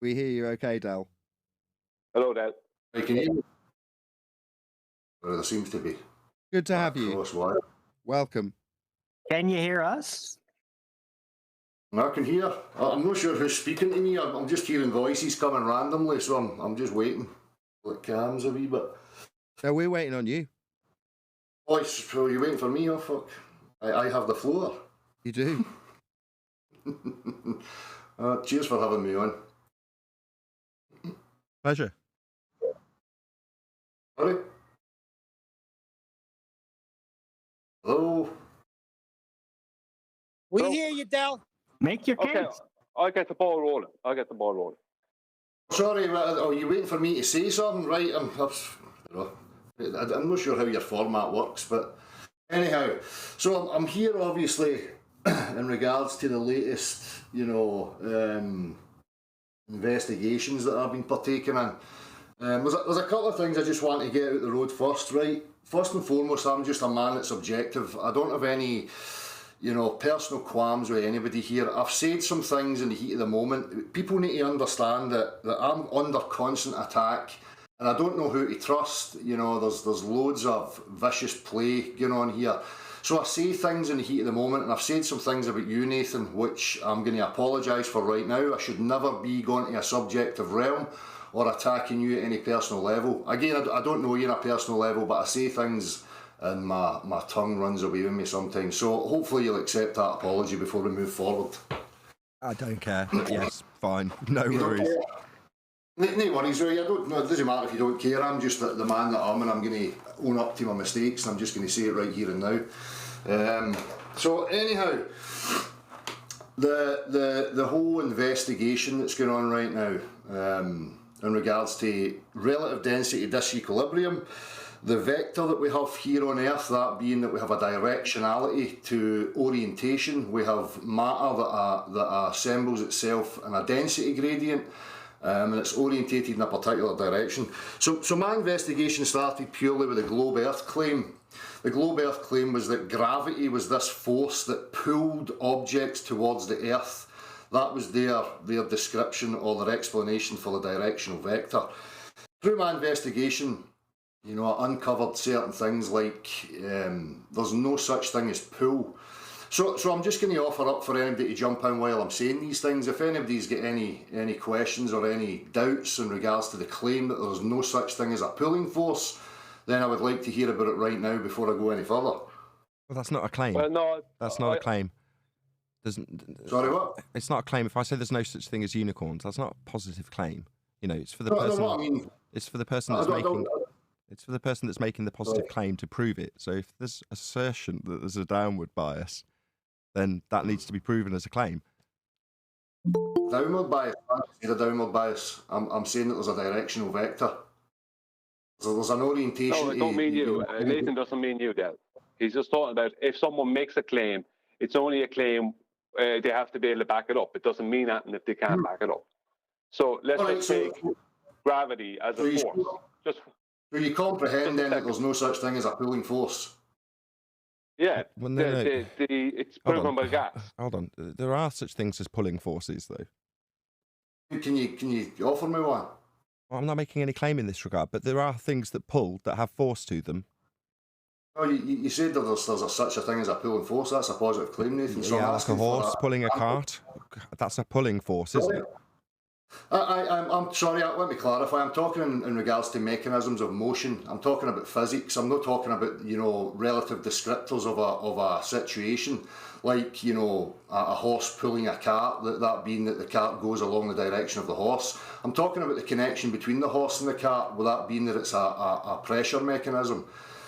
We hear you okay, Del. Hello, Del. Hey, can you hear me? Well, there seems to be. Good to have you. Crosswire. Welcome. Can you hear us? I can hear. I'm not sure who's speaking to me. I'm just hearing voices coming randomly, so I'm just waiting. It calms a wee bit. No, we're waiting on you. Oh, so you're waiting for me? Oh, fuck. I have the floor. You do. Cheers for having me on. Pleasure. Sorry? Hello? We hear you, Del. Make your case. Okay, I'll get the ball rolling. Sorry, are you waiting for me to say something? Right, I'm not sure how your format works, but anyhow, so I'm here obviously in regards to the latest, investigations that I've been partaking in. There's a couple of things I just want to get out the road first, right? First and foremost, I'm just a man that's objective. I don't have any, personal qualms with anybody here. I've said some things in the heat of the moment. People need to understand that I'm under constant attack and I don't know who to trust. There's loads of vicious play going on here. So I say things in the heat of the moment, and I've said some things about you, Nathan, which I'm going to apologise for right now. I should never be going to a subjective realm or attacking you at any personal level. Again, I don't know you on a personal level, but I say things and my tongue runs away with me sometimes. So hopefully you'll accept that apology before we move forward. I don't care, but yes, fine. No worries. No worries, Ray. It doesn't matter if you don't care. I'm just the man that I'm, and I'm going to own up to my mistakes, and I'm just going to say it right here and now. So anyhow, the whole investigation that's going on right now in regards to relative density disequilibrium, the vector that we have here on Earth, that being that we have a directionality to orientation, we have matter that assembles itself in a density gradient. And it's orientated in a particular direction. So my investigation started purely with the globe Earth claim. The globe Earth claim was that gravity was this force that pulled objects towards the Earth. That was their description or their explanation for the directional vector. Through my investigation, I uncovered certain things like there's no such thing as pull. So I'm just going to offer up for anybody to jump in while I'm saying these things. If anybody's got any questions or any doubts in regards to the claim that there's no such thing as a pulling force, then I would like to hear about it right now before I go any further. Well, that's not a claim. Well, no, that's not a claim. Sorry, what? It's not a claim. If I say there's no such thing as unicorns, that's not a positive claim. It's for the person. No, I mean, it's for the person that's making. It's for the person that's making the positive claim to prove it. So if there's assertion that there's a downward bias, then that needs to be proven as a claim. Downward bias? I don't see the downward bias. I'm saying that there's a directional vector. So there's an orientation. No, I don't mean you. Nathan doesn't mean you, Del. He's just talking about if someone makes a claim, it's only a claim. They have to be able to back it up. It doesn't mean anything if they can't back it up. So let's take gravity as a force. So you comprehend then that there's no such thing as a pulling force? Yeah, it's proven by gas. Hold on, there are such things as pulling forces, though. Can you offer me one? Well, I'm not making any claim in this regard, but there are things that pull that have force to them. Oh, you said that there's such a thing as a pulling force. That's a positive claim, Nathan. So yeah, like a horse pulling a cart. That's a pulling force, isn't it? I'm sorry, let me clarify. I'm talking in regards to mechanisms of motion. I'm talking about physics. I'm not talking about, relative descriptors of a situation, like, a horse pulling a cart, that being that the cart goes along the direction of the horse. I'm talking about the connection between the horse and the cart, with that being that it's a pressure mechanism.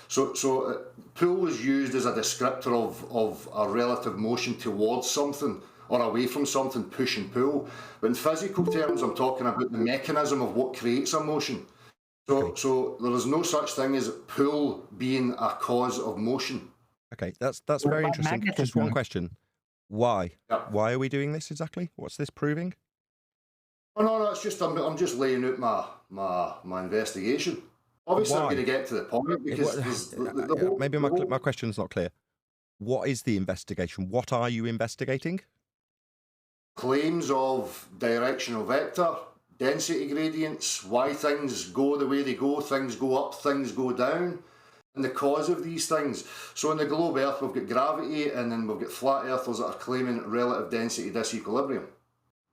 So pull is used as a descriptor of a relative motion towards something or away from something, push and pull. But in physical terms, I'm talking about the mechanism of what creates a motion. So there is no such thing as pull being a cause of motion. Okay, that's very interesting. Just one question. Why? Yep. Why are we doing this exactly? What's this proving? Oh, no, it's just I'm just laying out my investigation. Obviously, I'm going to get to the point because maybe my question's not clear. What is the investigation? What are you investigating? Claims of directional vector density gradients, why things go the way they go, things go up, things go down, and the cause of these things. So in the globe Earth, we've got gravity, and then we've got flat earthers that are claiming relative density disequilibrium.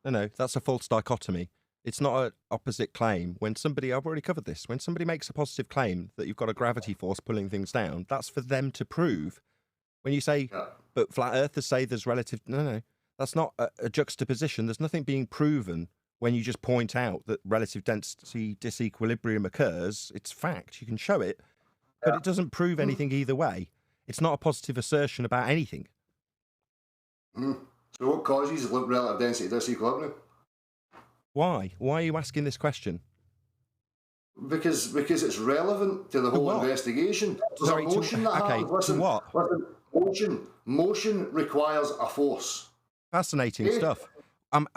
No, that's a false dichotomy. It's not an opposite claim. When somebody, I've already covered this, when somebody makes a positive claim that you've got a gravity force pulling things down, that's for them to prove. When you say, but flat earthers say there's relative, no, that's not a juxtaposition. There's nothing being proven when you just point out that relative density disequilibrium occurs. It's fact. You can show it, but it doesn't prove anything either way. It's not a positive assertion about anything. So what causes relative density disequilibrium? Why? Why are you asking this question? Because it's relevant to the whole investigation. There's a motion that happens. Listen, what? Motion requires a force. Fascinating stuff.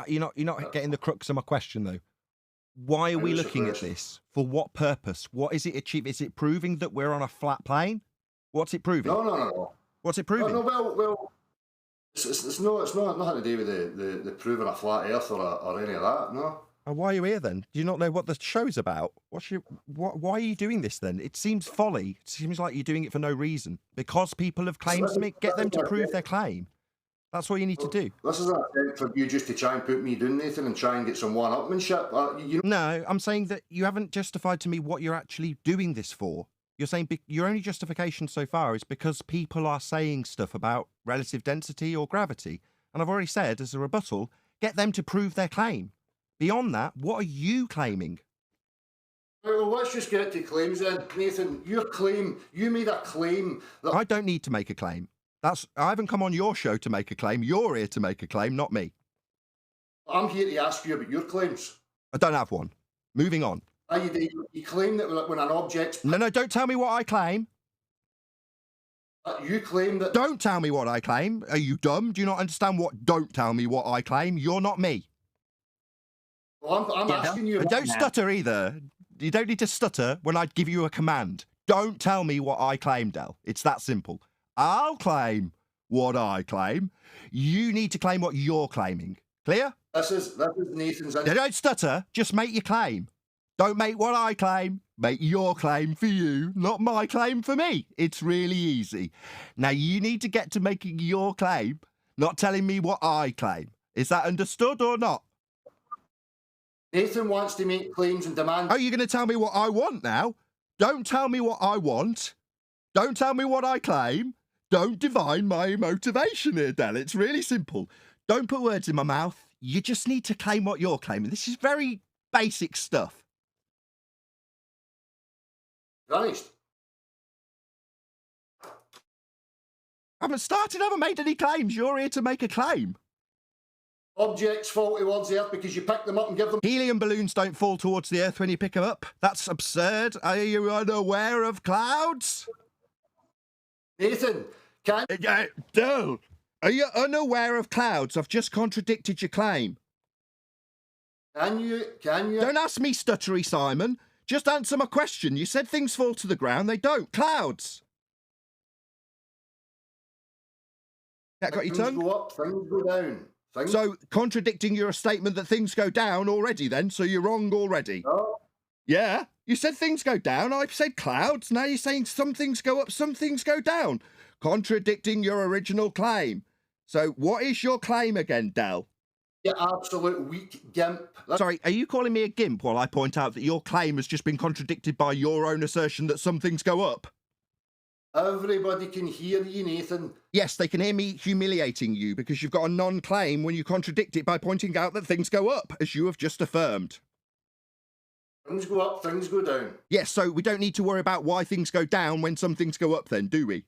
You're not getting the crux of my question though. Why are we looking at this? For what purpose? What is it achieving? Is it proving that we're on a flat plane? What's it proving? No. What's it proving? Well, it's not nothing to do with the proving a flat Earth or any of that. No. And why are you here then? Do you not know what the show's about? Why are you doing this then? It seems folly. It seems like you're doing it for no reason. Because people have claims to make, get them to prove their claim. That's what you need to do. This is an attempt for you just to try and put me down, Nathan, and try and get some one-upmanship. No, I'm saying that you haven't justified to me what you're actually doing this for. You're saying your only justification so far is because people are saying stuff about relative density or gravity. And I've already said, as a rebuttal, get them to prove their claim. Beyond that, what are you claiming? Well, let's just get to claims then. Nathan, you made a claim that... I don't need to make a claim. I haven't come on your show to make a claim. You're here to make a claim, not me. I'm here to ask you about your claims. I don't have one. Moving on. You claim that when an object's... No, don't tell me what I claim. You claim that... Don't tell me what I claim. Are you dumb? Do you not understand what don't tell me what I claim? You're not me. Well, I'm asking you... Don't stutter either. You don't need to stutter when I give you a command. Don't tell me what I claim, Del. It's that simple. I'll claim what I claim. You need to claim what you're claiming. Clear? This is Nathan's... Don't stutter. Just make your claim. Don't make what I claim. Make your claim for you, not my claim for me. It's really easy. Now, you need to get to making your claim, not telling me what I claim. Is that understood or not? Nathan wants to make claims and demand... Oh, you're going to tell me what I want now? Don't tell me what I want. Don't tell me what I claim. Don't divine my motivation here, Del. It's really simple. Don't put words in my mouth. You just need to claim what you're claiming. This is very basic stuff. Honest. I haven't started. I haven't made any claims. You're here to make a claim. Objects fall towards the Earth because you pick them up and give them... Helium balloons don't fall towards the Earth when you pick them up. That's absurd. Are you unaware of clouds? Nathan, can... Del, are you unaware of clouds? I've just contradicted your claim. Can you... Don't ask me, stuttery Simon. Just answer my question. You said things fall to the ground. They don't. Clouds. That got your tongue? Things go up, things go down. So, contradicting your statement that things go down already then, so you're wrong already. No. Yeah, you said things go down. I said clouds. Now you're saying some things go up, some things go down. Contradicting your original claim. So, what is your claim again, Del? You absolute weak gimp. Sorry, are you calling me a gimp while I point out that your claim has just been contradicted by your own assertion that some things go up? Everybody can hear you, Nathan. Yes, they can hear me humiliating you because you've got a non-claim when you contradict it by pointing out that things go up, as you have just affirmed. Things go up, things go down. Yes, so we don't need to worry about why things go down when some things go up then, do we?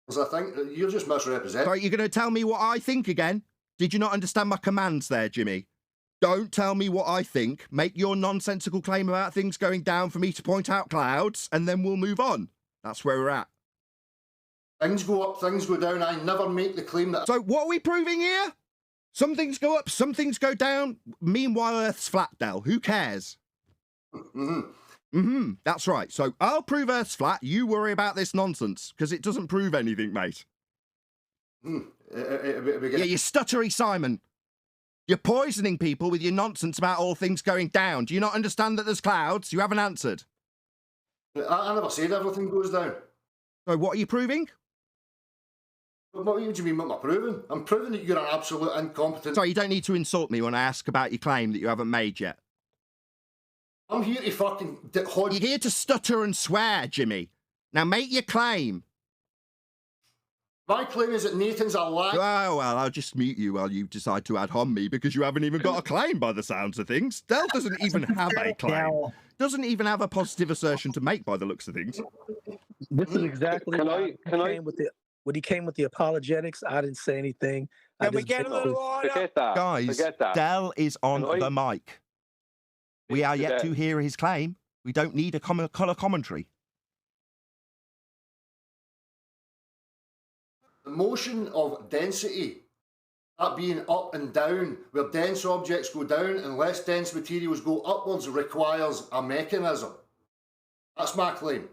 Because I think that you're just misrepresenting. Sorry, you're going to tell me what I think again? Did you not understand my commands there, Jimmy? Don't tell me what I think. Make your nonsensical claim about things going down for me to point out clouds, and then we'll move on. That's where we're at. Things go up, things go down. I never make the claim that... So what are we proving here? Some things go up, some things go down. Meanwhile, Earth's flat, Del. Who cares? That's right. So I'll prove Earth's flat. You worry about this nonsense, because it doesn't prove anything, mate. Yeah, you stuttery Simon. You're poisoning people with your nonsense about all things going down. Do you not understand that there's clouds? You haven't answered. I never said everything goes down. So what are you proving? What do you mean what am I proving? I'm proving that you're an absolute incompetent... Sorry, you don't need to insult me when I ask about your claim that you haven't made yet. I'm here to fucking... You're here to stutter and swear, Jimmy. Now make your claim. My claim is that Nathan's a liar. Oh, well, I'll just mute you while you decide to ad hom me because you haven't even got a claim by the sounds of things. Del doesn't even have a claim. Doesn't even have a positive assertion to make by the looks of things. This is exactly When he came with the apologetics. I didn't say anything. Can we get a little order? Forget that. Guys, Forget that. Del is on the mic. We are yet to hear his claim. We don't need a colour commentary. The motion of density, that being up and down, where dense objects go down and less dense materials go upwards, requires a mechanism. That's my claim.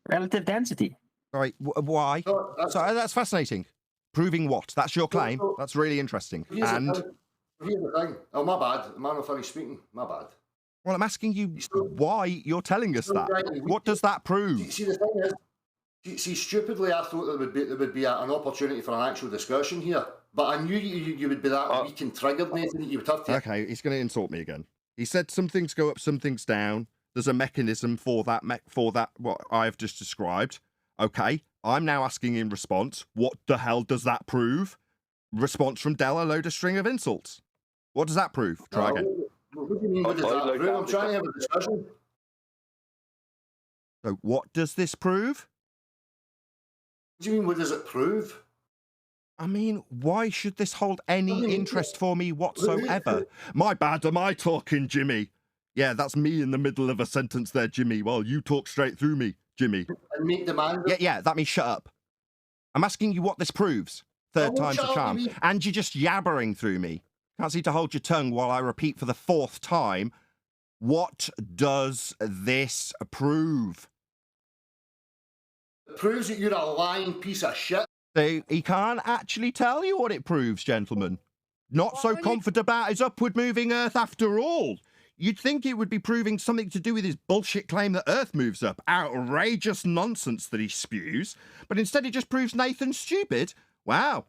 Relative density. Right, why? So That's fascinating. Proving what? That's your claim? That's really interesting. Here's the thing. Oh, my bad. The man, I finished speaking. My bad. Well, I'm asking you why you're telling us that. What does that prove? See, the thing is, stupidly, I thought there would be an opportunity for an actual discussion here. But I knew you would be that weak and triggered, Nathan, that you would have to... Okay, he's going to insult me again. He said some things go up, some things down. There's a mechanism for that, what I've just described. Okay, I'm now asking in response, what the hell does that prove? Response from Del, a load of string of insults. What does that prove? Try again. What do you mean, what does that prove? I'm trying to have a discussion. So what does this prove? What do you mean, what does it prove? I mean, why should this hold any interest for me whatsoever? My bad, am I talking, Jimmy? Yeah, that's me in the middle of a sentence there, Jimmy, while you talk straight through me, Jimmy. And make demands. Yeah, that means shut up. I'm asking you what this proves. Third time's a charm. And you're just yabbering through me. Can't seem to hold your tongue while I repeat for the fourth time. What does this prove? It proves that you're a lying piece of shit. So he can't actually tell you what it proves, gentlemen. Not so confident about his upward moving Earth after all. You'd think it would be proving something to do with his bullshit claim that Earth moves up. Outrageous nonsense that he spews. But instead it just proves Nathan's stupid. Wow.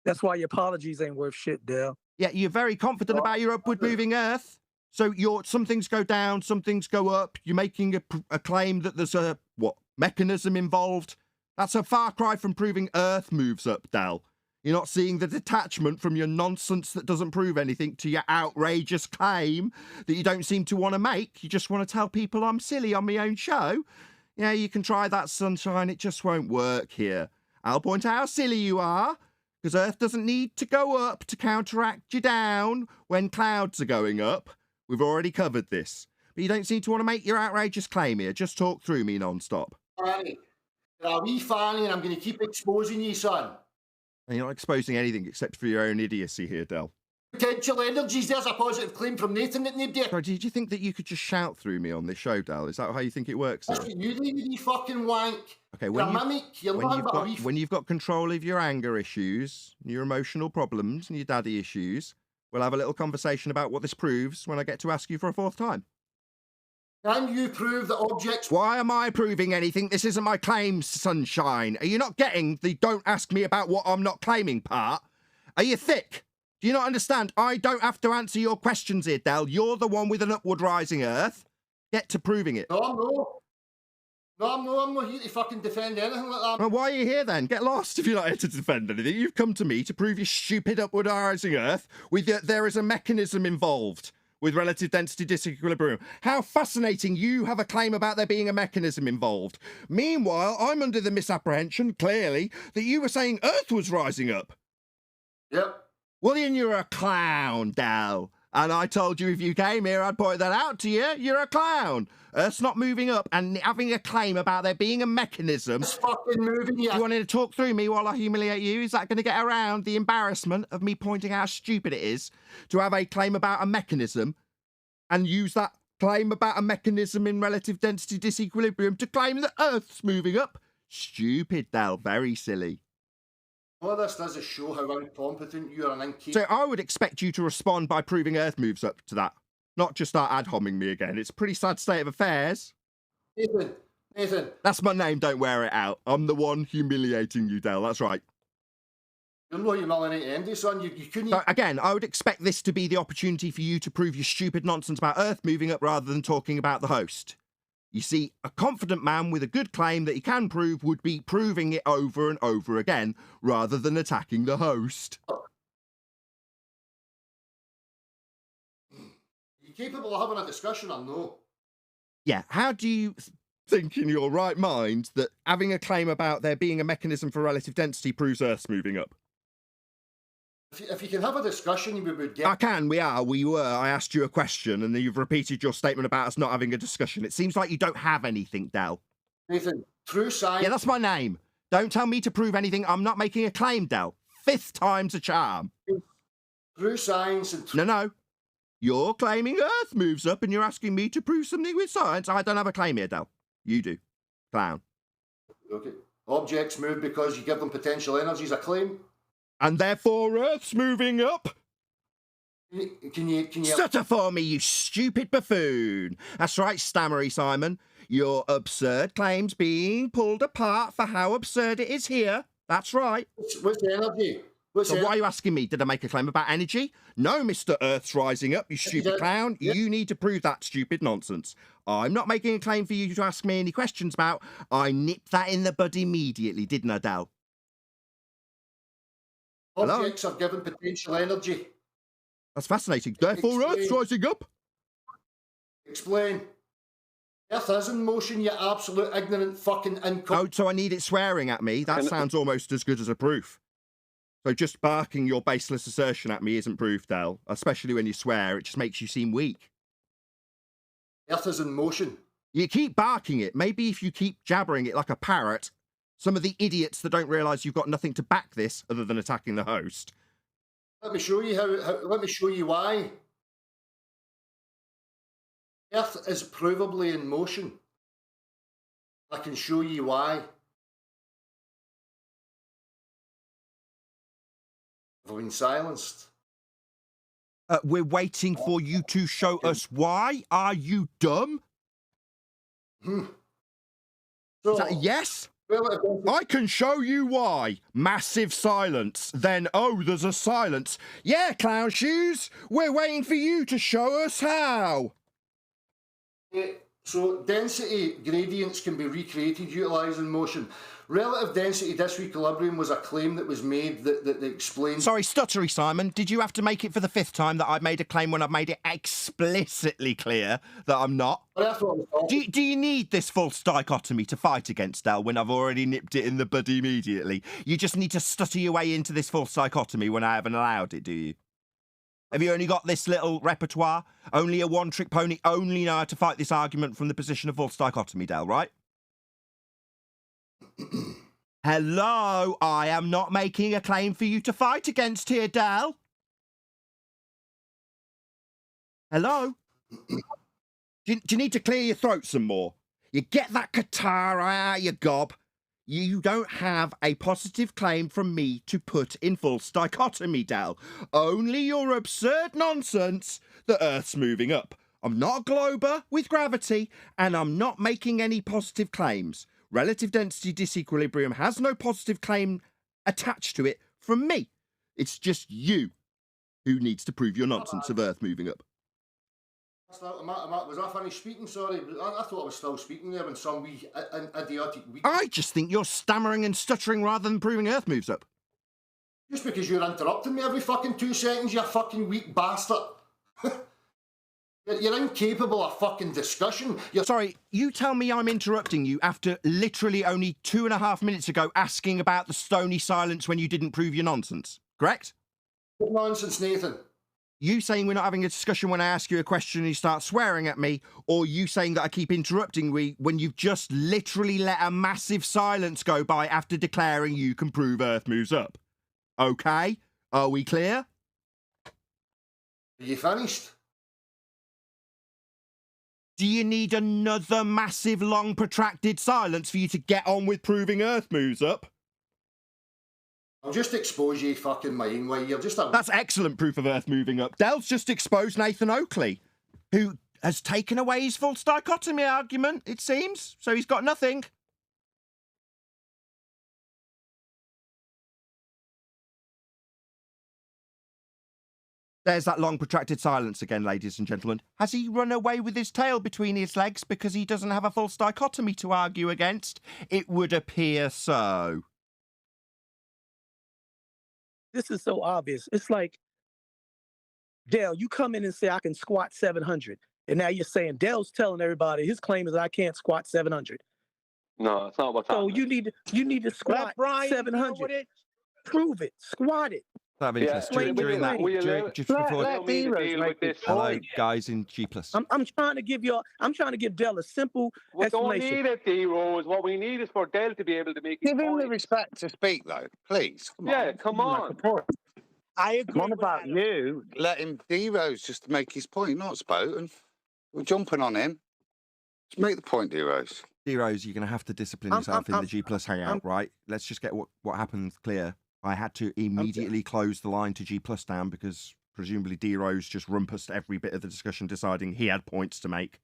That's why your apologies ain't worth shit, Dale. Yeah, you're very confident about your upward moving Earth. So some things go down, some things go up. You're making a claim that there's a, mechanism involved. That's a far cry from proving Earth moves up, Dal. You're not seeing the detachment from your nonsense that doesn't prove anything to your outrageous claim that you don't seem to want to make. You just want to tell people I'm silly on my own show. Yeah, you can try that, sunshine. It just won't work here. I'll point out how silly you are, because Earth doesn't need to go up to counteract you down when clouds are going up. We've already covered this. But you don't seem to want to make your outrageous claim here. Just talk through me non-stop. Fanny. You're a wee fanny, and I'm going to keep exposing you, son. You're not exposing anything except for your own idiocy here, Del. Potential energies, there's a positive claim from Nathan that nobody... Sorry, did you think that you could just shout through me on this show, Del? Is that how you think it works? That's what you do, you fucking wank. Okay, when you've got control of your anger issues, your emotional problems, and your daddy issues, we'll have a little conversation about what this proves when I get to ask you for a fourth time. Can you prove that objects... Why am I proving anything? This isn't my claim, sunshine. Are you not getting the don't ask me about what I'm not claiming part? Are you thick? Do you not understand? I don't have to answer your questions here, Del. You're the one with an upward rising Earth. Get to proving it. No, I'm not here to fucking defend anything like that. Well, why are you here then? Get lost if you're not here to defend anything. You've come to me to prove your stupid upward rising Earth with there is a mechanism involved with relative density disequilibrium. How fascinating. You have a claim about there being a mechanism involved. Meanwhile, I'm under the misapprehension, clearly, that you were saying Earth was rising up. Yep. Well, then you're a clown, Dal. And I told you if you came here, I'd point that out to you. You're a clown. Earth's not moving up and having a claim about there being a mechanism. It's fucking moving, yeah. You wanted to talk through me while I humiliate you? Is that going to get around the embarrassment of me pointing out how stupid it is to have a claim about a mechanism and use that claim about a mechanism in relative density disequilibrium to claim that Earth's moving up? Stupid, Dal. Very silly. What this does is show how incompetent you are and incapable. So I would expect you to respond by proving Earth moves up to that, not just start ad-homming me again. It's a pretty sad state of affairs. Nathan. That's my name, don't wear it out. I'm the one humiliating you, Dale, that's right. You're not humiliating Andy, son. You couldn't... So again, I would expect this to be the opportunity for you to prove your stupid nonsense about Earth moving up rather than talking about the host. You see, a confident man with a good claim that he can prove would be proving it over and over again, rather than attacking the host. You capable of having a discussion or no? Yeah, how do you think in your right mind that having a claim about there being a mechanism for relative density proves Earth's moving up? If you can have a discussion, we would get... We were. I asked you a question and then you've repeated your statement about us not having a discussion. It seems like you don't have anything, Del. Nathan, true science... Yeah, that's my name. Don't tell me to prove anything. I'm not making a claim, Del. 5th time's a charm. True science and... No. You're claiming Earth moves up and you're asking me to prove something with science. I don't have a claim here, Del. You do. Clown. Okay. Objects move because you give them potential energies, a claim. And therefore Earth's moving up? Can you... Stutter for me, you stupid buffoon. That's right, Stammery Simon. Your absurd claims being pulled apart for how absurd it is here. That's right. What's the energy? So why are you asking me? Did I make a claim about energy? No, Mr. Earth's rising up, you stupid clown. Yeah. You need to prove that stupid nonsense. I'm not making a claim for you to ask me any questions about. I nipped that in the bud immediately, didn't I, Dal? Objects are given potential energy. That's fascinating. Therefore, Earth's rising up. Explain. Earth is in motion, you absolute ignorant fucking Oh, so I need it swearing at me? That sounds almost as good as a proof. So just barking your baseless assertion at me isn't proof, Del. Especially when you swear, it just makes you seem weak. Earth is in motion. You keep barking it. Maybe if you keep jabbering it like a parrot, some of the idiots that don't realise you've got nothing to back this other than attacking the host. Let me show you let me show you why. Earth is provably in motion. I can show you why. I've been silenced. We're waiting for you to show us why. Are you dumb? So, is that a yes? I can show you why. Massive silence. Then, oh, there's a silence. Yeah, Clown Shoes. We're waiting for you to show us how. So density gradients can be recreated utilising motion. Relative density disequilibrium was a claim that was made that explains... Sorry, stuttery Simon, did you have to make it for the 5th time that I've made a claim when I've made it explicitly clear that I'm not? Do you need this false dichotomy to fight against, Del, when I've already nipped it in the bud immediately? You just need to stutter your way into this false dichotomy when I haven't allowed it, do you? Have you only got this little repertoire? Only a one-trick pony, only know how to fight this argument from the position of false dichotomy, Del, right? Hello, I am not making a claim for you to fight against here, Del. Hello? Do you need to clear your throat some more? You get that catarrh out your gob. You don't have a positive claim from me to put in false dichotomy, Del. Only your absurd nonsense that Earth's moving up. I'm not a glober with gravity, and I'm not making any positive claims. Relative density disequilibrium has no positive claim attached to it from me. It's just you who needs to prove your nonsense of Earth moving up. Was I finished speaking? Sorry, I thought I was still speaking there when some wee idiotic... I just think you're stammering and stuttering rather than proving Earth moves up. Just because you're interrupting me every fucking 2 seconds, you fucking weak bastard. You're incapable of fucking discussion. Sorry, you tell me I'm interrupting you after literally only 2.5 minutes ago asking about the stony silence when you didn't prove your nonsense, correct? What nonsense, Nathan? You saying we're not having a discussion when I ask you a question and you start swearing at me, or you saying that I keep interrupting when you've just literally let a massive silence go by after declaring you can prove Earth moves up. Okay? Are we clear? Are you finished? Do you need another massive, long, protracted silence for you to get on with proving Earth moves up? I'll just expose you fucking mind while you're just a... That's excellent proof of Earth moving up. Dell's just exposed Nathan Oakley, who has taken away his false dichotomy argument, it seems. So he's got nothing. There's that long protracted silence again, ladies and gentlemen. Has he run away with his tail between his legs because he doesn't have a false dichotomy to argue against? It would appear so. This is so obvious. It's like, Dale, you come in and say I can squat 700, and now you're saying Dale's telling everybody his claim is I can't squat 700. No, it's not what's So happening. you need to squat Brian 700. Prove it. Squat it. Out of interest, Yeah, during that, just before, let Heroes make this hello, point. guys in G+. I'm trying to give Dale a simple We don't explanation. need it, D-Rose. What we need is for Dell to be able to make his Give him the point. respect to speak, though, please. Yeah, come on. I agree. What with about Adam. you? Let him D-Rose just make his point, not spoken. We're jumping on him. Just make the point, D-Rose. D-Rose, you're going to have to discipline yourself in the G+ hangout, right? Let's just get what happened clear. I had to immediately close the line to G+ down because presumably D-Rose just rumpused every bit of the discussion, deciding he had points to make.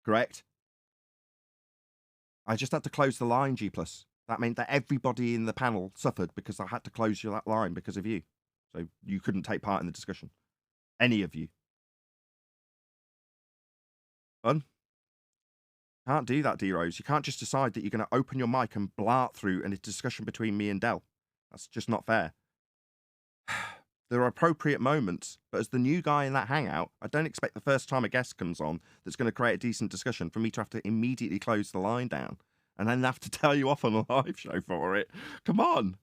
Correct? I just had to close the line, G+. That meant that everybody in the panel suffered because I had to close that line because of you. So you couldn't take part in the discussion. Any of you. Fun? Can't do that, D-Rose. You can't just decide that you're going to open your mic and blart through a discussion between me and Dell. That's just not fair. There are appropriate moments, but as the new guy in that hangout, I don't expect the first time a guest comes on that's going to create a decent discussion for me to have to immediately close the line down and then have to tell you off on a live show for it. Come on.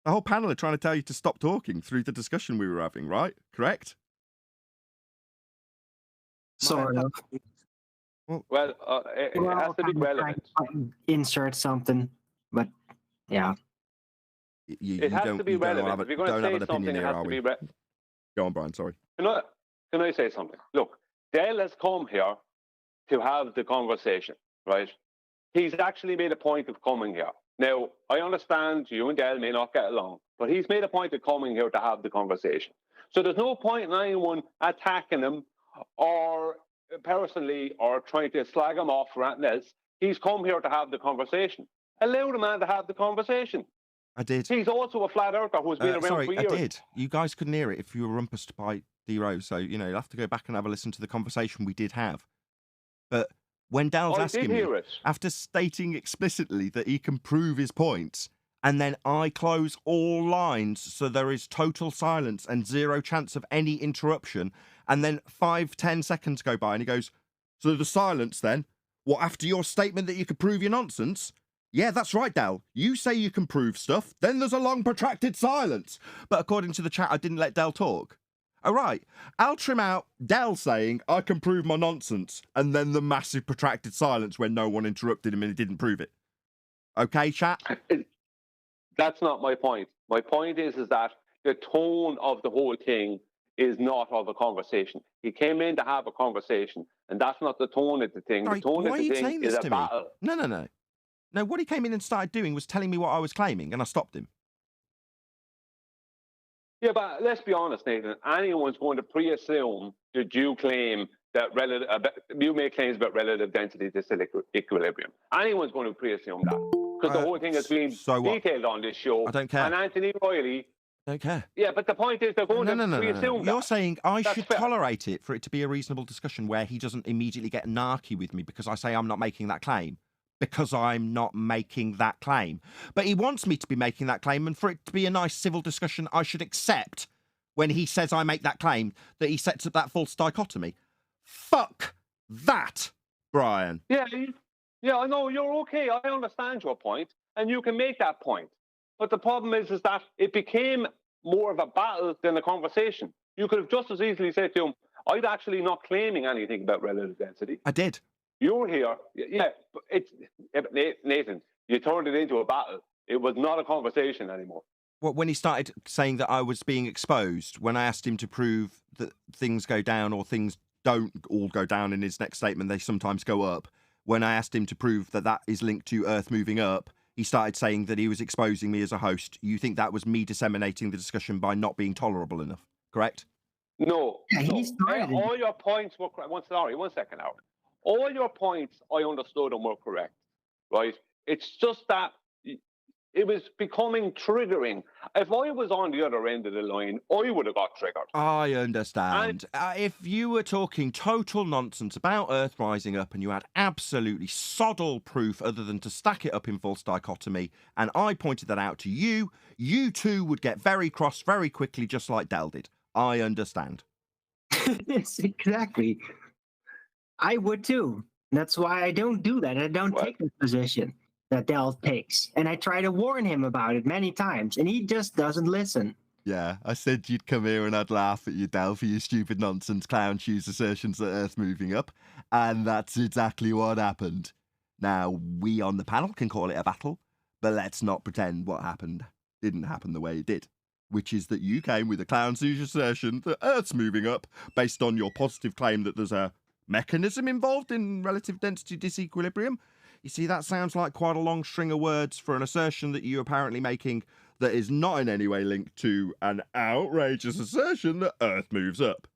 The whole panel are trying to tell you to stop talking through the discussion we were having, right? Correct? Sort of. Well, it has to be relevant. Insert something, but yeah. It has to be relevant. If you're going to say something, it has to be relevant. Go on, Brian, sorry. Can I say something? Look, Dale has come here to have the conversation, right? He's actually made a point of coming here. Now, I understand you and Dale may not get along, but he's made a point of coming here to have the conversation. So there's no point in anyone attacking him or personally or trying to slag him off or anything else. He's come here to have the conversation. Allow the man to have the conversation. I did. He's also a flat earther who's been around for years. I did. You guys couldn't hear it if you were rumpused by D-Rose, so, you'll have to go back and have a listen to the conversation we did have. But when Dell's asking me, after stating explicitly that he can prove his points, and then I close all lines so there is total silence and zero chance of any interruption, and then 5-10 seconds go by and he goes, so the silence then? What, after your statement that you could prove your nonsense? Yeah, that's right, Dell. You say you can prove stuff, then there's a long protracted silence. But according to the chat, I didn't let Dell talk. All right, I'll trim out Dell saying I can prove my nonsense, and then the massive protracted silence when no one interrupted him and he didn't prove it. Okay, chat? That's not my point. My point is that the tone of the whole thing is not of a conversation. He came in to have a conversation, and that's not the tone of the thing. Sorry, the tone why of the thing is a battle. No. No, what he came in and started doing was telling me what I was claiming, and I stopped him. Yeah, but let's be honest, Nathan. Anyone's going to pre-assume that you claim that you make claims about relative density disequilibrium. Anyone's going to pre-assume that because the whole thing has been detailed on this show. I don't care. And Anthony Riley. Don't care. Yeah, but the point is they're going to pre-assume that. You're saying I should tolerate it for it to be a reasonable discussion where he doesn't immediately get narky with me because I say I'm not making that claim. Because I'm not making that claim. But he wants me to be making that claim, and for it to be a nice civil discussion, I should accept when he says I make that claim that he sets up that false dichotomy. Fuck that, Brian. Yeah, I know, you're okay. I understand your point, and you can make that point. But the problem is that it became more of a battle than a conversation. You could have just as easily said to him, I'm actually not claiming anything about relative density. I did. You're here. Yeah, Nathan, you turned it into a battle. It was not a conversation anymore. Well, when he started saying that I was being exposed, when I asked him to prove that things go down or things don't all go down in his next statement, they sometimes go up. When I asked him to prove that that is linked to Earth moving up, he started saying that he was exposing me as a host. You think that was me disseminating the discussion by not being tolerable enough, correct? No. Yeah, no. he started it. All your points were correct. One second, Howard. All your points, I understood and were correct, right? It's just that it was becoming triggering. If I was on the other end of the line, I would have got triggered. I understand. If you were talking total nonsense about Earth rising up and you had absolutely sod all proof other than to stack it up in false dichotomy, and I pointed that out to you, you too would get very cross very quickly, just like Dell did. I understand. Yes, exactly. I would too. That's why I don't do that. I don't take the position that Dell takes. And I try to warn him about it many times, and he just doesn't listen. Yeah, I said you'd come here and I'd laugh at you, Dell, for your stupid nonsense clown shoes assertions that Earth's moving up. And that's exactly what happened. Now, we on the panel can call it a battle, but let's not pretend what happened didn't happen the way it did. Which is that you came with a clown shoes assertion that Earth's moving up based on your positive claim that there's a mechanism involved in relative density disequilibrium. You see, that sounds like quite a long string of words for an assertion that you're apparently making that is not in any way linked to an outrageous assertion that Earth moves up.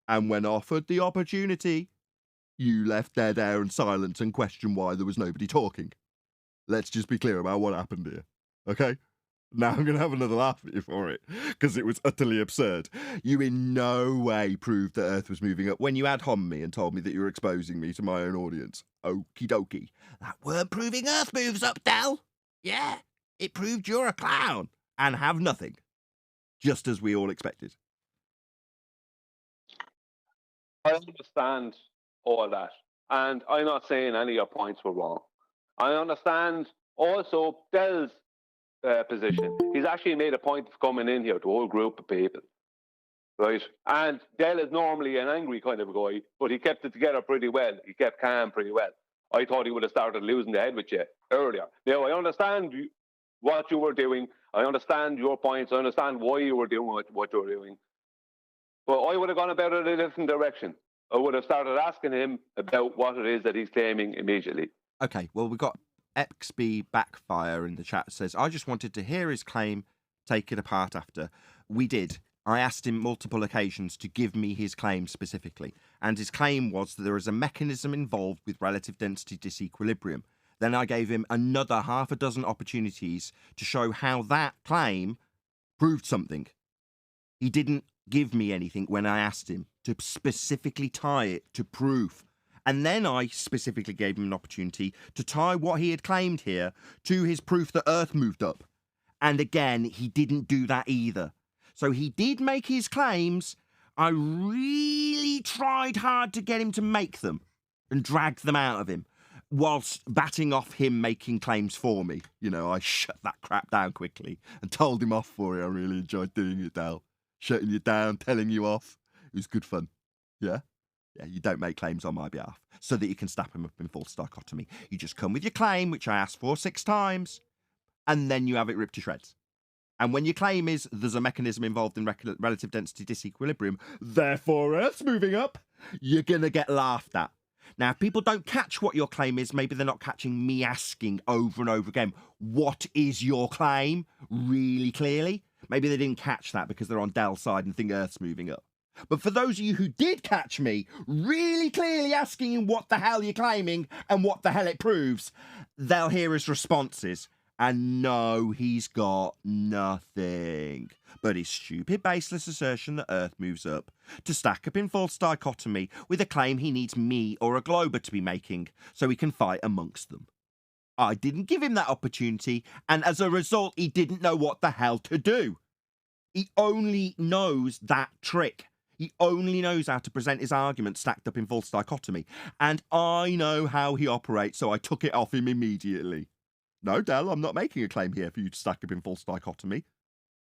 And when offered the opportunity, you left dead air and silence and questioned why there was nobody talking. Let's just be clear about what happened here, okay? Now I'm going to have another laugh at you for it, because it was utterly absurd. You in no way proved that Earth was moving up when you ad hommed me and told me that you were exposing me to my own audience. Okie dokie. That weren't proving Earth moves up, Dell. Yeah, it proved you're a clown and have nothing. Just as we all expected. I understand all that. And I'm not saying any of your points were wrong. I understand also Dell's position. He's actually made a point of coming in here to a whole group of people, right? And Dell is normally an angry kind of a guy, but he kept it together pretty well. He kept calm pretty well. I thought he would have started losing the head with you earlier. Now, I understand what you were doing. I understand your points. I understand why you were doing what you were doing. But I would have gone about it in a different direction. I would have started asking him about what it is that he's claiming immediately. Okay, well, we've got XB Backfire in the chat says, I just wanted to hear his claim, take it apart after. We did. I asked him multiple occasions to give me his claim specifically, and his claim was that there is a mechanism involved with relative density disequilibrium. Then I gave him another half a dozen opportunities to show how that claim proved something. He didn't give me anything when I asked him to specifically tie it to proof. And then I specifically gave him an opportunity to tie what he had claimed here to his proof that Earth moved up. And again, he didn't do that either. So he did make his claims. I really tried hard to get him to make them and drag them out of him, whilst batting off him making claims for me. You know, I shut that crap down quickly and told him off for it. I really enjoyed doing it, Dal. Shutting you down, telling you off. It was good fun. Yeah? Yeah, you don't make claims on my behalf so that you can snap him up in false dichotomy. You just come with your claim, which I asked for 6 times, and then you have it ripped to shreds. And when your claim is there's a mechanism involved in relative density disequilibrium, therefore Earth's moving up, you're going to get laughed at. Now, if people don't catch what your claim is, maybe they're not catching me asking over and over again, what is your claim, really clearly? Maybe they didn't catch that because they're on Dell's side and think Earth's moving up. But for those of you who did catch me really clearly asking him what the hell you're claiming and what the hell it proves, they'll hear his responses. And no, he's got nothing but his stupid baseless assertion that Earth moves up to stack up in false dichotomy with a claim he needs me or a Glober to be making so he can fight amongst them. I didn't give him that opportunity, and as a result, he didn't know what the hell to do. He only knows that trick. He only knows how to present his argument stacked up in false dichotomy. And I know how he operates, so I took it off him immediately. No, Dell, I'm not making a claim here for you to stack up in false dichotomy.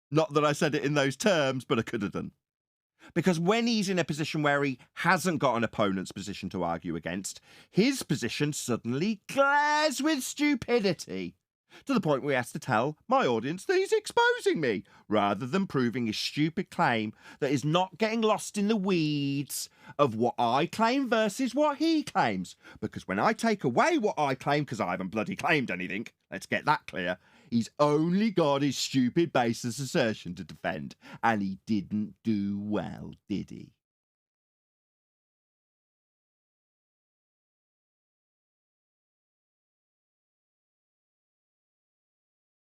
Not that I said it in those terms, but I could have done. Because when he's in a position where he hasn't got an opponent's position to argue against, his position suddenly glares with stupidity. to the point where he has to tell my audience that he's exposing me, rather than proving his stupid claim that is not getting lost in the weeds of what I claim versus what he claims. Because when I take away what I claim, because I haven't bloody claimed anything, let's get that clear, he's only got his stupid baseless assertion to defend, and he didn't do well, did he?